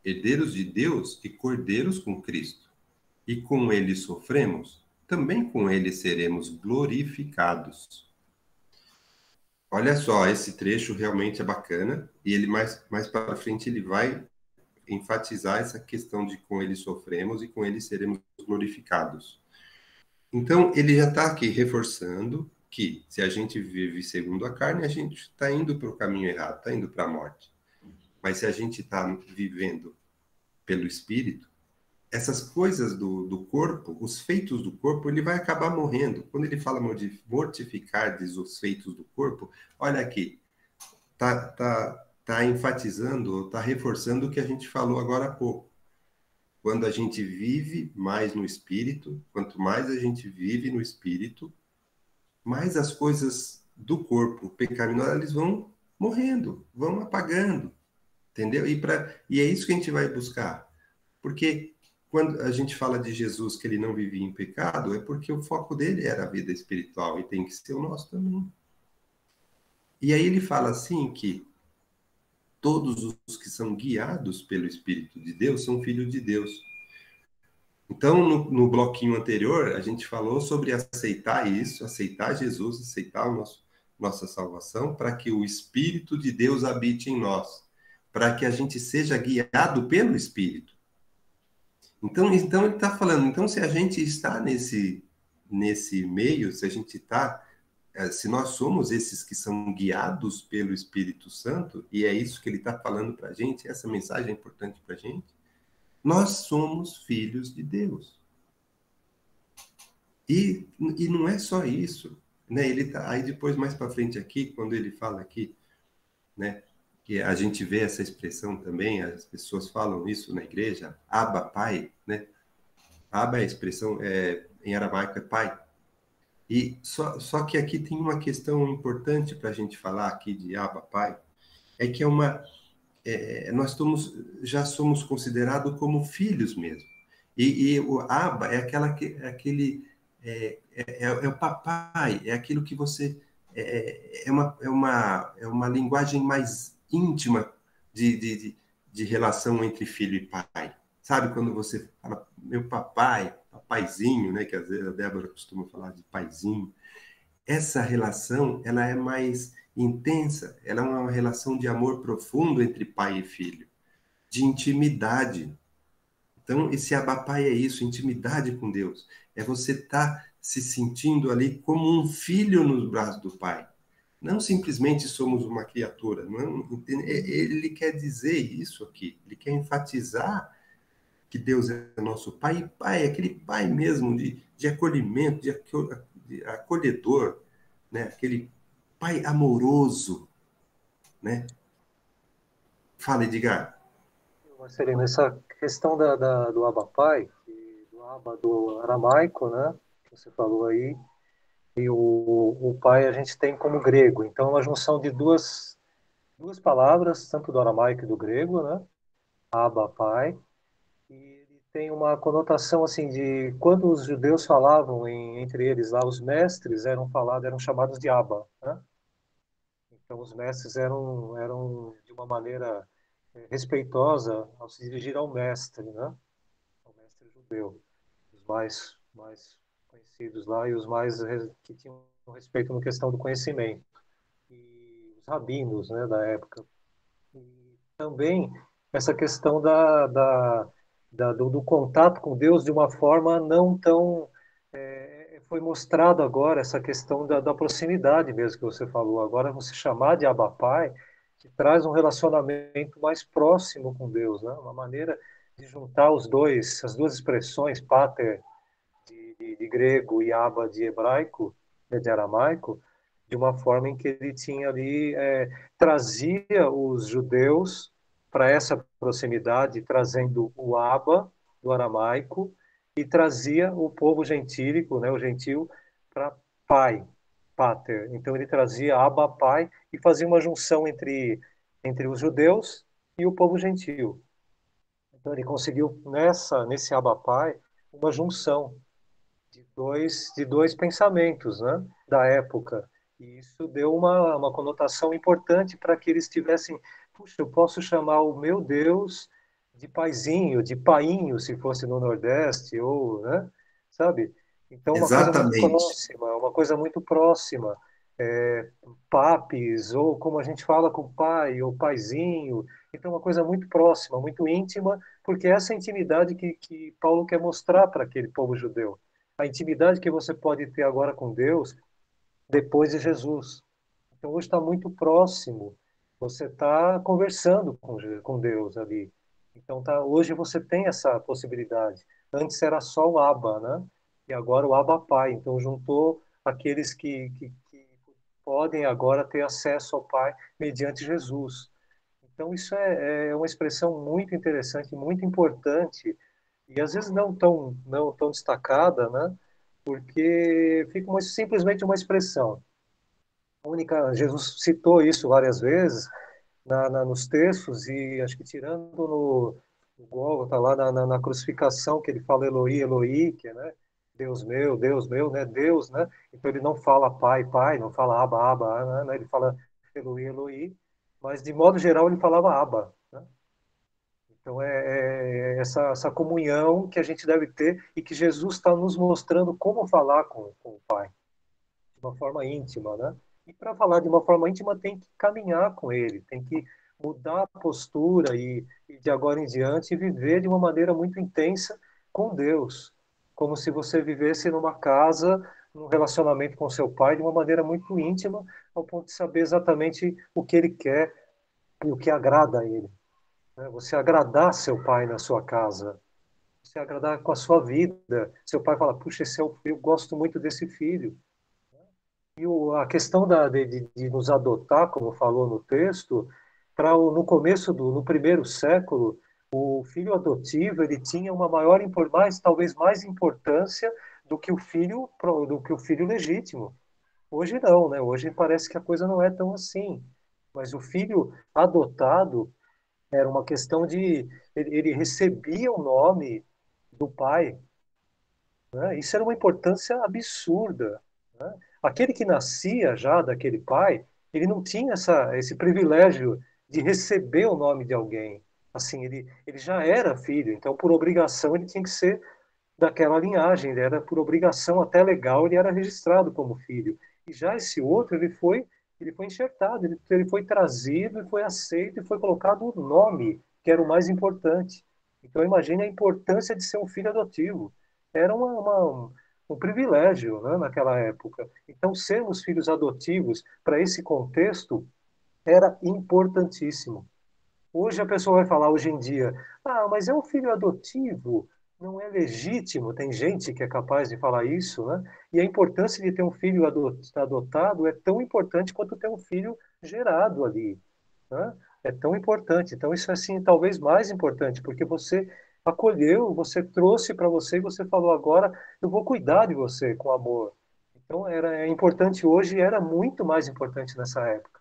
Herdeiros de Deus e cordeiros com Cristo. E com ele sofremos, também com ele seremos glorificados. Olha só, esse trecho realmente é bacana, e ele mais para frente ele vai enfatizar essa questão de com ele sofremos e com ele seremos glorificados. Então, ele já está aqui reforçando que se a gente vive segundo a carne, a gente está indo para o caminho errado, está indo para a morte. Mas se a gente está vivendo pelo Espírito, essas coisas do corpo, os feitos do corpo, ele vai acabar morrendo. Quando ele fala mortificar os feitos do corpo, olha aqui, tá enfatizando, está reforçando o que a gente falou agora há pouco. Quando a gente vive mais no Espírito, quanto mais a gente vive no Espírito, mais as coisas do corpo pecaminosas eles vão morrendo, vão apagando, entendeu? E é isso que a gente vai buscar. Porque quando a gente fala de Jesus que ele não vivia em pecado, é porque o foco dele era a vida espiritual e tem que ser o nosso também. E aí ele fala assim que todos os que são guiados pelo Espírito de Deus são filhos de Deus. Então, no bloquinho anterior, a gente falou sobre aceitar isso, aceitar Jesus, aceitar nossa salvação, para que o Espírito de Deus habite em nós, para que a gente seja guiado pelo Espírito. Então ele está falando, então se a gente está nesse meio, se a gente está, se nós somos esses que são guiados pelo Espírito Santo, e é isso que ele está falando para a gente, essa mensagem é importante para a gente, nós somos filhos de Deus. E não é só isso, né? Ele tá, aí depois, mais para frente aqui, quando ele fala aqui, né, que a gente vê essa expressão também, as pessoas falam isso na igreja, Abba, Pai, né? Abba é a expressão, em aramaico é pai. E só que aqui tem uma questão importante para a gente falar aqui de Abba, Pai, é que nós já somos considerados como filhos mesmo. E o Abba é é o papai, é aquilo que você... É uma linguagem mais íntima de relação entre filho e pai. Sabe quando você fala, meu papai, papaizinho, né? Que às vezes a Débora costuma falar de paizinho. Essa relação, ela é mais intensa, ela é uma relação de amor profundo entre pai e filho, de intimidade. Então, esse abapai é isso, intimidade com Deus. É você estar se sentindo ali como um filho nos braços do pai. Não simplesmente somos uma criatura. Não, ele quer dizer isso aqui. Ele quer enfatizar que Deus é nosso pai. E pai é aquele pai mesmo de acolhimento, de acolhedor, né? Aquele pai amoroso, né? Fala, Edgar. Marcelino, essa questão do Abba Pai, do Abba do aramaico, né, que você falou aí, e o Pai a gente tem como grego. Então, é uma junção de duas palavras, tanto do aramaico e do grego, né, Abba, Pai, e ele tem uma conotação assim de quando os judeus falavam entre eles lá, os mestres eram chamados de Abba, né? Então, os mestres eram de uma maneira respeitosa ao se dirigir ao mestre, né? Ao mestre judeu, os mais conhecidos lá e os mais que tinham respeito na questão do conhecimento, e os rabinos, né, da época. E também essa questão do contato com Deus de uma forma não tão foi mostrado agora essa questão da proximidade mesmo que você falou. Agora você chamar de Abba Pai que traz um relacionamento mais próximo com Deus, né? Uma maneira de juntar as duas expressões, pater de grego e Abba de hebraico, né, de aramaico, de uma forma em que ele tinha ali trazia os judeus para essa proximidade, trazendo o Abba do aramaico e trazia o povo gentílico, né, o gentil, para pai, pater. Então ele trazia Abba, pai, e fazia uma junção entre os judeus e o povo gentil. Então ele conseguiu nesse Abba, pai, uma junção de dois pensamentos, né, da época. E isso deu uma conotação importante para que eles tivessem, puxa, eu posso chamar o meu Deus de paizinho, de painho, se fosse no Nordeste, ou, né, sabe? Então, Exatamente. uma coisa muito próxima, papis, ou como a gente fala com pai, ou paizinho. Então, uma coisa muito próxima, muito íntima, porque é essa intimidade que Paulo quer mostrar para aquele povo judeu. A intimidade que você pode ter agora com Deus depois de Jesus. Então, hoje está muito próximo. Você está conversando com Deus ali. Então, hoje você tem essa possibilidade. Antes era só o Abba, né? E agora o Abba Pai. Então, juntou aqueles que podem agora ter acesso ao Pai mediante Jesus. Então, isso é uma expressão muito interessante, muito importante, e às vezes não tão destacada, né? Porque fica simplesmente uma expressão. Jesus citou isso várias vezes nos textos, e acho que tirando no Gólgota, lá na crucificação, que ele fala Eloi, Eloi, que é, né, Deus meu, né, Deus, né? Então ele não fala Pai, Pai, não fala Abba, Abba, né? Ele fala Eloi, Eloi, mas de modo geral ele falava Abba, né? Então é essa comunhão que a gente deve ter e que Jesus está nos mostrando como falar com o Pai, de uma forma íntima, né? E para falar de uma forma íntima, tem que caminhar com ele, tem que mudar a postura e de agora em diante viver de uma maneira muito intensa com Deus, como se você vivesse numa casa, num relacionamento com seu pai de uma maneira muito íntima, ao ponto de saber exatamente o que ele quer e o que agrada a ele, né? Você agradar seu pai na sua casa, você agradar com a sua vida. Seu pai fala, puxa, esse é eu gosto muito desse filho. E a questão de nos adotar, como falou no texto, no começo no primeiro século, o filho adotivo ele tinha uma talvez mais importância do que o filho legítimo. Hoje não, né? Hoje parece que a coisa não é tão assim. Mas o filho adotado era uma questão ele recebia o nome do pai, né? Isso era uma importância absurda, né? Aquele que nascia já daquele pai, ele não tinha esse privilégio de receber o nome de alguém. Assim, ele já era filho, então por obrigação ele tinha que ser daquela linhagem, ele era por obrigação até legal, ele era registrado como filho. E já esse outro, ele foi enxertado, ele foi trazido, e foi aceito e foi colocado o nome, que era o mais importante. Então imagine a importância de ser um filho adotivo. Era um privilégio, né, naquela época. Então sermos filhos adotivos para esse contexto era importantíssimo. Hoje a pessoa vai falar, hoje em dia, mas é um filho adotivo, não é legítimo. Tem gente que é capaz de falar isso, né? E a importância de ter um filho adotado é tão importante quanto ter um filho gerado ali, né? É tão importante. Então isso é assim, talvez mais importante, porque você acolheu, você trouxe para você e você falou agora, eu vou cuidar de você com amor. Então é importante hoje e era muito mais importante nessa época.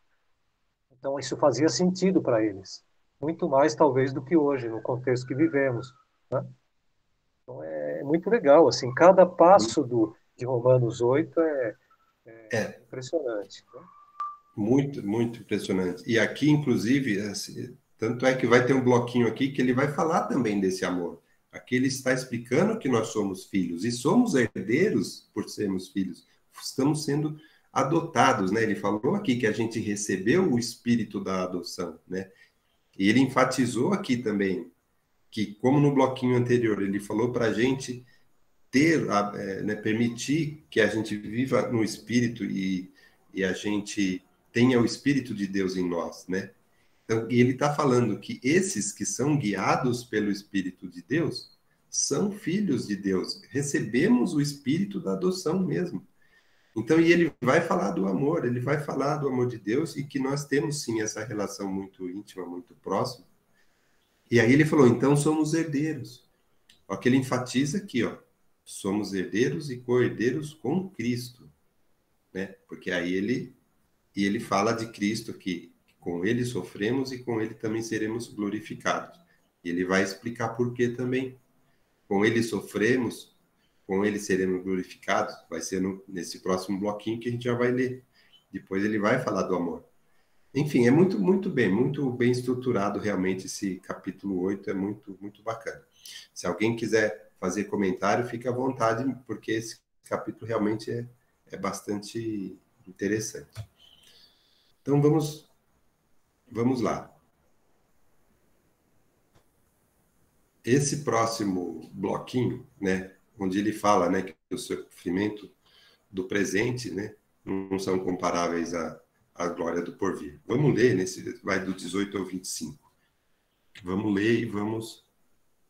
Então, isso fazia sentido para eles. Muito mais, talvez, do que hoje, no contexto que vivemos, né? Então, é muito legal. Assim, cada passo de Romanos 8 É, impressionante, né? muito, muito impressionante. E aqui, inclusive, tanto é que vai ter um bloquinho aqui que ele vai falar também desse amor. Aqui ele está explicando que nós somos filhos e somos herdeiros por sermos filhos. Estamos sendo adotados, né? Ele falou aqui que a gente recebeu o espírito da adoção, né? E ele enfatizou aqui também que, como no bloquinho anterior, ele falou para a gente né, permitir que a gente viva no espírito e a gente tenha o espírito de Deus em nós, né? Então, e ele está falando que esses que são guiados pelo espírito de Deus são filhos de Deus. Recebemos o espírito da adoção mesmo. Então, e ele vai falar do amor, ele vai falar do amor de Deus e que nós temos sim essa relação muito íntima, muito próxima. E aí ele falou, então somos herdeiros. Ó, que ele enfatiza aqui, ó, somos herdeiros e co-herdeiros com Cristo, né? Porque aí ele fala de Cristo que com ele sofremos e com ele também seremos glorificados. E ele vai explicar por que também. Com ele sofremos, com ele seremos glorificados. Vai ser nesse próximo bloquinho que a gente já vai ler. Depois ele vai falar do amor. Enfim, é muito bem estruturado realmente esse capítulo 8, é muito, muito bacana. Se alguém quiser fazer comentário, fique à vontade, porque esse capítulo realmente é bastante interessante. Então, vamos lá. Esse próximo bloquinho, né, onde ele fala, né, que o sofrimento do presente, né, não são comparáveis à glória do porvir. Vamos ler, vai do 18 ao 25. Vamos ler e vamos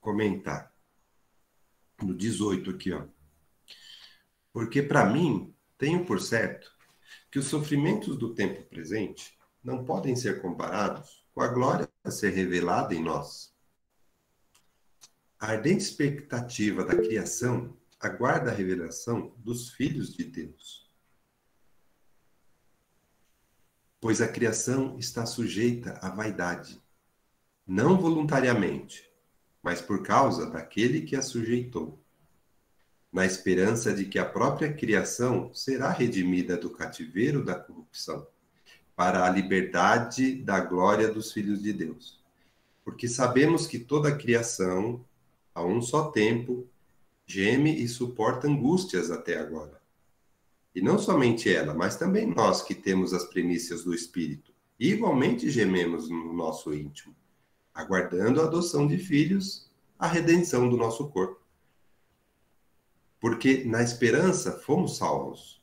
comentar. No 18 aqui, ó. Porque para mim, tenho por certo que os sofrimentos do tempo presente não podem ser comparados com a glória a ser revelada em nós. A ardente expectativa da criação aguarda a revelação dos filhos de Deus. Pois a criação está sujeita à vaidade, não voluntariamente, mas por causa daquele que a sujeitou, na esperança de que a própria criação será redimida do cativeiro da corrupção, para a liberdade da glória dos filhos de Deus. Porque sabemos que toda a criação, a um só tempo, geme e suporta angústias até agora. E não somente ela, mas também nós que temos as primícias do Espírito. Igualmente gememos no nosso íntimo, aguardando a adoção de filhos, a redenção do nosso corpo. Porque na esperança fomos salvos.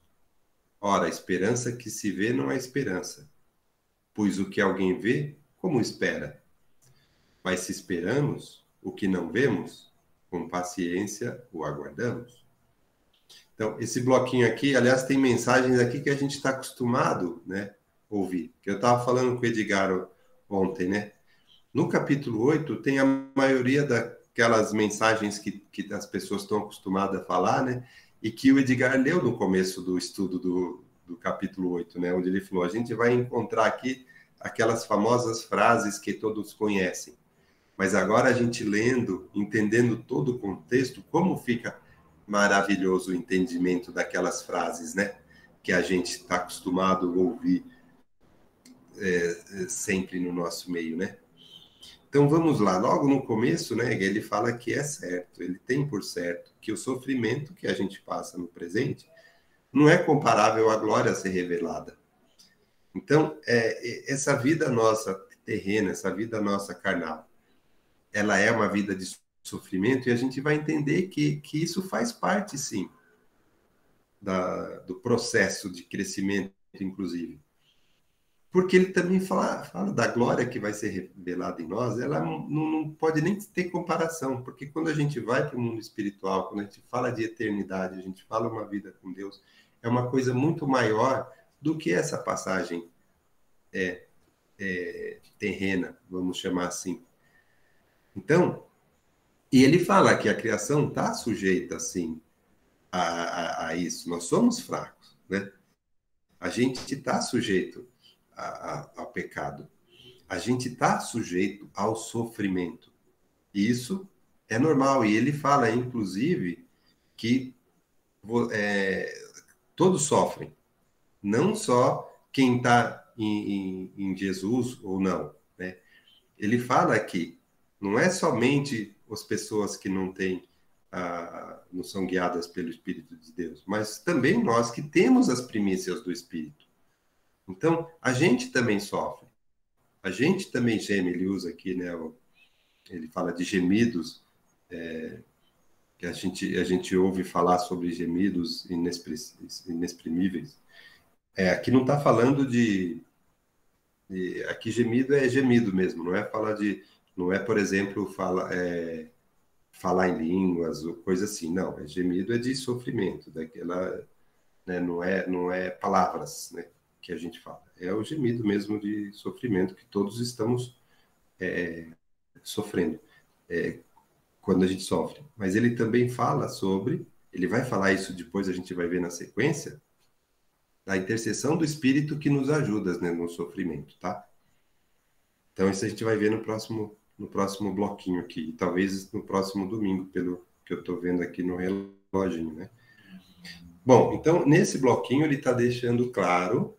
Ora, a esperança que se vê não é esperança, pois o que alguém vê, como espera? Mas se esperamos o que não vemos, com paciência o aguardamos. Então, esse bloquinho aqui, aliás, tem mensagens aqui que a gente está acostumado, né, ouvir. Que eu estava falando com o Edgar ontem, né? No capítulo 8, tem a maioria daquelas mensagens que as pessoas estão acostumadas a falar, né? E que o Edgar leu no começo do estudo do capítulo 8, né? Onde ele falou, a gente vai encontrar aqui aquelas famosas frases que todos conhecem. Mas agora a gente lendo, entendendo todo o contexto, como fica maravilhoso o entendimento daquelas frases, né? Que a gente está acostumado a ouvir sempre no nosso meio, né? Então vamos lá, logo no começo, né? Ele fala que é certo, ele tem por certo que o sofrimento que a gente passa no presente não é comparável à glória a ser revelada. Então, essa vida nossa terrena, essa vida nossa carnal, ela é uma vida de sofrimento e a gente vai entender que isso faz parte, sim, do processo de crescimento, inclusive. Porque ele também fala da glória que vai ser revelada em nós, ela não pode nem ter comparação, porque quando a gente vai para o mundo espiritual, quando a gente fala de eternidade, a gente fala uma vida com Deus, é uma coisa muito maior do que essa passagem terrena, vamos chamar assim. Então, e ele fala que a criação está sujeita, assim, a isso. Nós somos fracos, né? A gente está sujeito ao pecado. A gente está sujeito ao sofrimento. E isso é normal. E ele fala, inclusive, que todos sofrem. Não só quem está em Jesus ou não, né? Ele fala que não é somente as pessoas que não têm, não são guiadas pelo Espírito de Deus, mas também nós que temos as primícias do Espírito. Então, a gente também sofre. A gente também geme. Ele usa aqui, né? Ele fala de gemidos, que a gente ouve falar sobre gemidos inexprimíveis. Aqui não está falando aqui gemido é gemido mesmo, não é falar de... Não é, por exemplo, falar em línguas ou coisa assim, não. Gemido é de sofrimento, daquela, né, não é palavras, né, que a gente fala. É o gemido mesmo de sofrimento que todos estamos sofrendo quando a gente sofre. Mas ele também fala sobre, ele vai falar isso depois, a gente vai ver na sequência, da intercessão do Espírito que nos ajuda, né, no sofrimento, tá? Então isso a gente vai ver no próximo bloquinho aqui, e talvez no próximo domingo, pelo que eu estou vendo aqui no reloginho, né? Bom, então, nesse bloquinho ele está deixando claro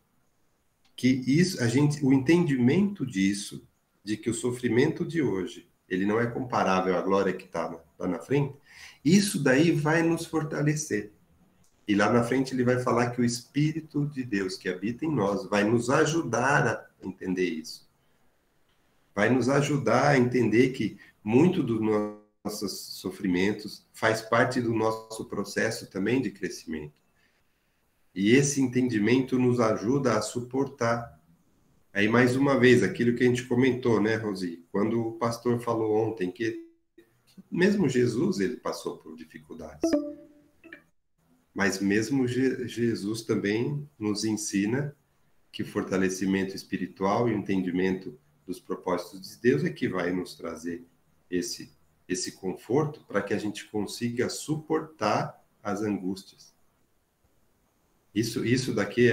que isso, o entendimento disso, de que o sofrimento de hoje, ele não é comparável à glória que está lá na frente, isso daí vai nos fortalecer. E lá na frente ele vai falar que o Espírito de Deus que habita em nós vai nos ajudar a entender isso. Vai nos ajudar a entender que muito dos nossos sofrimentos faz parte do nosso processo também de crescimento. E esse entendimento nos ajuda a suportar. Aí, mais uma vez, aquilo que a gente comentou, né, Rosi? Quando o pastor falou ontem que mesmo Jesus, ele passou por dificuldades. Mas mesmo Jesus também nos ensina que o fortalecimento espiritual e o entendimento dos propósitos de Deus é que vai nos trazer esse conforto para que a gente consiga suportar as angústias. Isso daqui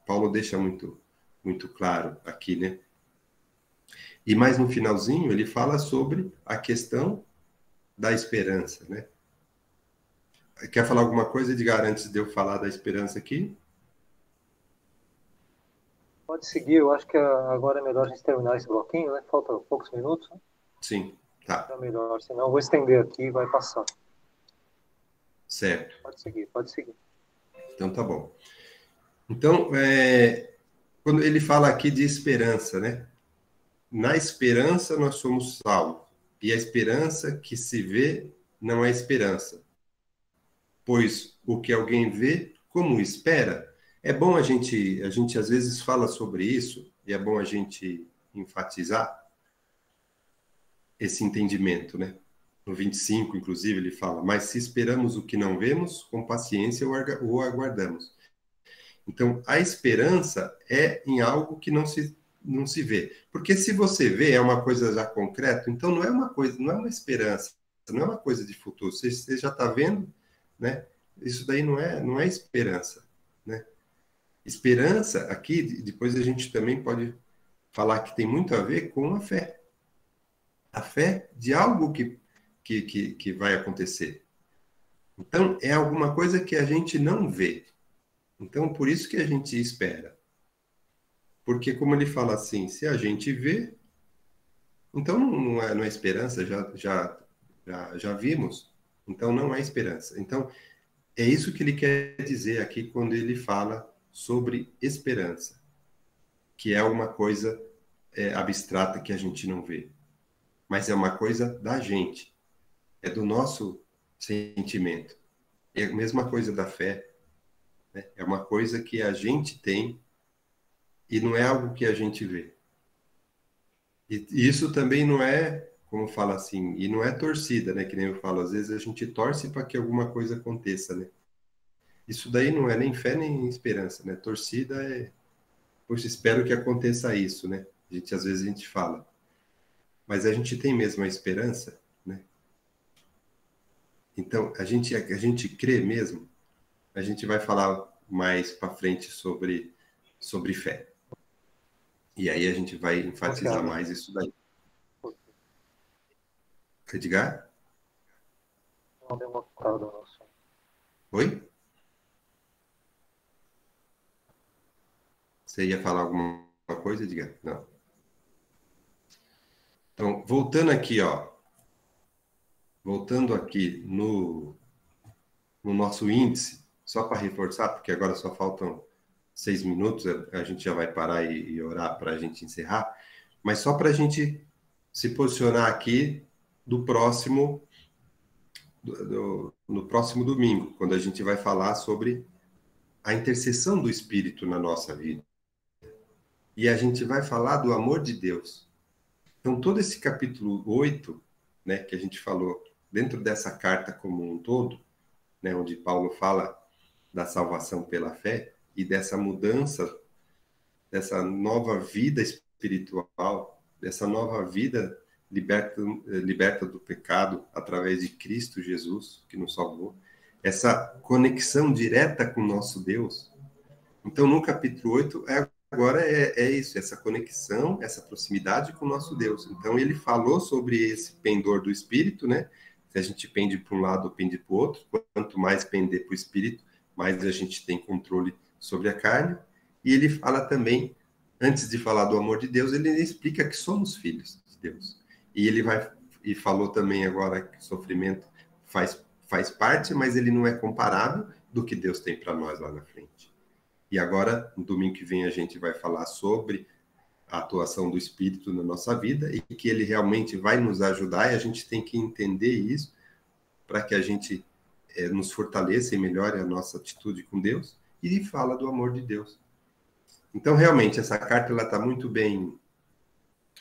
Paulo deixa muito, muito claro aqui, né? E mais no finalzinho ele fala sobre a questão da esperança, né? Quer falar alguma coisa, Edgar, antes de eu falar da esperança aqui? Pode seguir, eu acho que agora é melhor a gente terminar esse bloquinho, né? Falta poucos minutos. Né? Sim, tá. É melhor, senão eu vou estender aqui e vai passar. Certo. Pode seguir, pode seguir. Então tá bom. Então, quando ele fala aqui de esperança, né? Na esperança nós somos salvos. E a esperança que se vê não é esperança. Pois o que alguém vê, como espera? É bom a gente às vezes fala sobre isso, e é bom a gente enfatizar esse entendimento, né? No 25, inclusive, ele fala: mas se esperamos o que não vemos, com paciência o aguardamos. Então, a esperança é em algo que não se vê. Porque se você vê, é uma coisa já concreta, então não é uma coisa, não é uma esperança, não é uma coisa de futuro. Você já está vendo, né? Isso daí não é esperança, né? Esperança, aqui, depois a gente também pode falar que tem muito a ver com a fé. A fé de algo que vai acontecer. Então, é alguma coisa que a gente não vê. Então, por isso que a gente espera. Porque, como ele fala assim, se a gente vê, então não é esperança, já vimos. Então, não é esperança. Então, é isso que ele quer dizer aqui quando ele fala sobre esperança, que é uma coisa abstrata que a gente não vê. Mas é uma coisa da gente, é do nosso sentimento. É a mesma coisa da fé, né? É uma coisa que a gente tem e não é algo que a gente vê. E isso também não é, como fala assim, e não é torcida, né? Que nem eu falo, às vezes a gente torce para que alguma coisa aconteça, né? Isso daí não é nem fé nem esperança, né? Torcida é, poxa, espero que aconteça isso, né? Às vezes a gente fala, mas a gente tem mesmo a esperança, né? Então, a gente crê mesmo. A gente vai falar mais para frente sobre fé. E aí a gente vai enfatizar mais isso daí. Edgar? Não deu uma cortada no assunto. Oi? Você ia falar alguma coisa, Edgar? Não. Então, voltando aqui, ó. Voltando aqui no nosso índice, só para reforçar, porque agora só faltam 6 minutos, a gente já vai parar e orar para a gente encerrar, mas só para a gente se posicionar aqui do próximo, no próximo domingo, quando a gente vai falar sobre a intercessão do Espírito na nossa vida. E a gente vai falar do amor de Deus. Então, todo esse capítulo 8, né, que a gente falou, dentro dessa carta como um todo, né, onde Paulo fala da salvação pela fé e dessa mudança, dessa nova vida espiritual, dessa nova vida liberta do pecado através de Cristo Jesus, que nos salvou, essa conexão direta com o nosso Deus. Então, no capítulo 8, agora é isso, essa conexão, essa proximidade com o nosso Deus. Então, ele falou sobre esse pendor do Espírito, né? Se a gente pende para um lado ou pende para o outro, quanto mais pender para o Espírito, mais a gente tem controle sobre a carne. E ele fala também, antes de falar do amor de Deus, ele explica que somos filhos de Deus. E falou também agora que o sofrimento faz parte, mas ele não é comparável do que Deus tem para nós lá na frente. E agora, no domingo que vem, a gente vai falar sobre a atuação do Espírito na nossa vida e que ele realmente vai nos ajudar e a gente tem que entender isso para que a gente nos fortaleça e melhore a nossa atitude com Deus e fala do amor de Deus. Então, realmente, essa carta está muito bem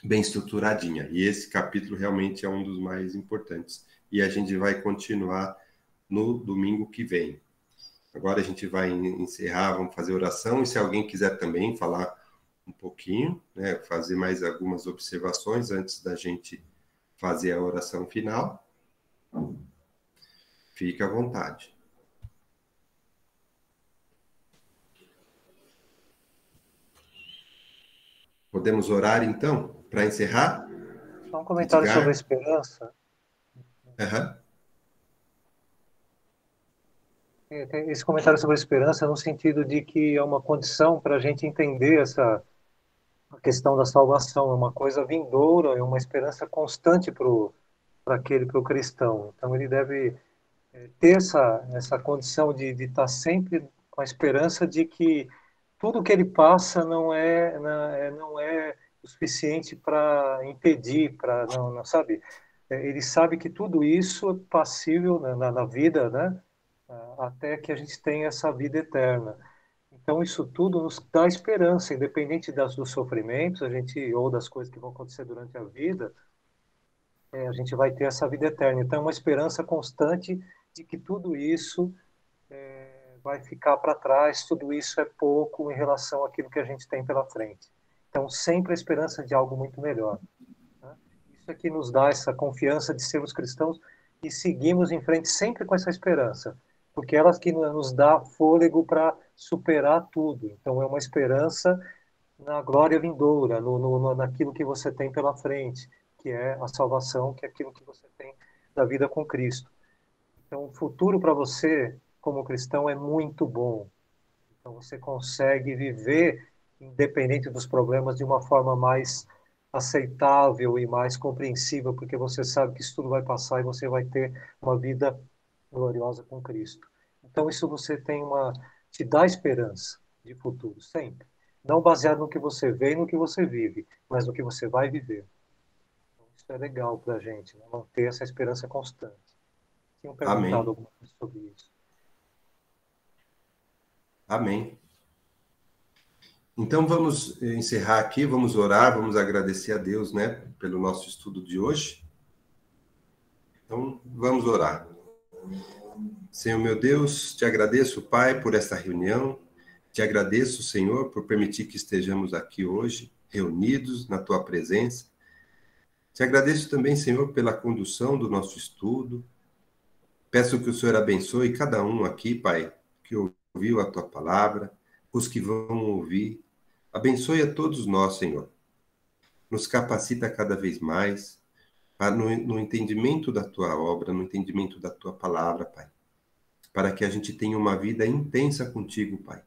estruturadinha e esse capítulo realmente é um dos mais importantes. E a gente vai continuar no domingo que vem. Agora a gente vai encerrar, vamos fazer oração, e se alguém quiser também falar um pouquinho, né, fazer mais algumas observações antes da gente fazer a oração final, fique à vontade. Podemos orar, então, para encerrar? Só um comentário Edgar? sobre a esperança. Uhum. Esse comentário sobre a esperança no sentido de que é uma condição para a gente entender a questão da salvação, é uma coisa vindoura, é uma esperança constante para o cristão. Então ele deve ter essa condição de estar sempre com a esperança de que tudo que ele passa não é o suficiente para impedir, para não sabe? Ele sabe que tudo isso é passível na vida, né? Até que a gente tenha essa vida eterna. Então isso tudo nos dá esperança, independente dos sofrimentos, a gente ou das coisas que vão acontecer durante a vida, a gente vai ter essa vida eterna. Então é uma esperança constante de que tudo isso vai ficar para trás, tudo isso é pouco em relação àquilo que a gente tem pela frente. Então, sempre a esperança de algo muito melhor. Né? Isso é que nos dá essa confiança de sermos cristãos e seguimos em frente sempre com essa esperança, porque ela que nos dá fôlego para superar tudo. Então, é uma esperança na glória vindoura, naquilo que você tem pela frente, que é a salvação, que é aquilo que você tem da vida com Cristo. Então, o futuro para você, como cristão, é muito bom. Então, você consegue viver, independente dos problemas, de uma forma mais aceitável e mais compreensível, porque você sabe que isso tudo vai passar e você vai ter uma vida gloriosa com Cristo. Então, isso te dá esperança de futuro, sempre. Não baseado no que você vê e no que você vive, mas no que você vai viver. Então, isso é legal para a gente, né? Manter essa esperança constante. Tinham perguntado alguma coisa sobre isso. Amém. Então vamos encerrar aqui, vamos orar, vamos agradecer a Deus, né, pelo nosso estudo de hoje. Então vamos orar. Senhor meu Deus, te agradeço, Pai, por esta reunião. Te agradeço, Senhor, por permitir que estejamos aqui hoje, reunidos na tua presença. Te agradeço também, Senhor, pela condução do nosso estudo. Peço que o Senhor abençoe cada um aqui, Pai, que ouviu a tua palavra, os que vão ouvir. Abençoe a todos nós, Senhor. Nos capacita cada vez mais no entendimento da tua obra, no entendimento da tua palavra, Pai. Para que a gente tenha uma vida intensa contigo, Pai.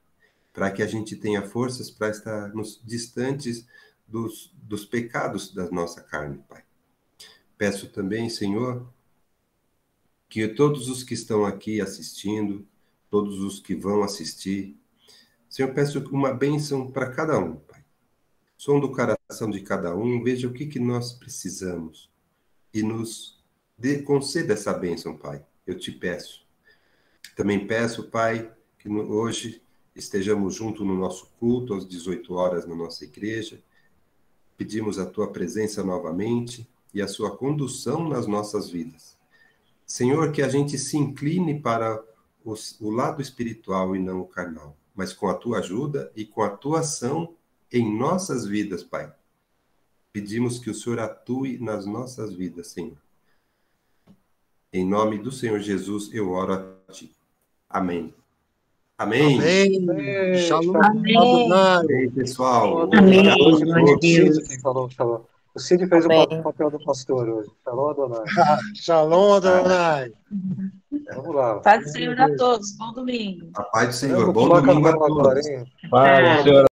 Para que a gente tenha forças para estar distantes dos pecados da nossa carne, Pai. Peço também, Senhor, que todos os que estão aqui assistindo, todos os que vão assistir, Senhor, peço uma bênção para cada um, Pai. Som do coração de cada um, veja o que nós precisamos e nos conceda essa bênção, Pai. Eu te peço. Também peço, Pai, que hoje estejamos juntos no nosso culto, às 18 horas na nossa igreja. Pedimos a tua presença novamente e a sua condução nas nossas vidas. Senhor, que a gente se incline para o lado espiritual e não o carnal, mas com a tua ajuda e com a tua ação em nossas vidas, Pai. Pedimos que o Senhor atue nas nossas vidas, Senhor. Em nome do Senhor Jesus, eu oro a ti. Amém. Amém. Amém. Shalom. Amém. Amém, pessoal. Amém. O Cid fez o papel do pastor hoje. Shalom, Adonai. Shalom, Adonai. Vamos lá. Paz do Senhor a todos. Bom domingo. A paz do Senhor. Bom domingo a todos. Paz do Senhor.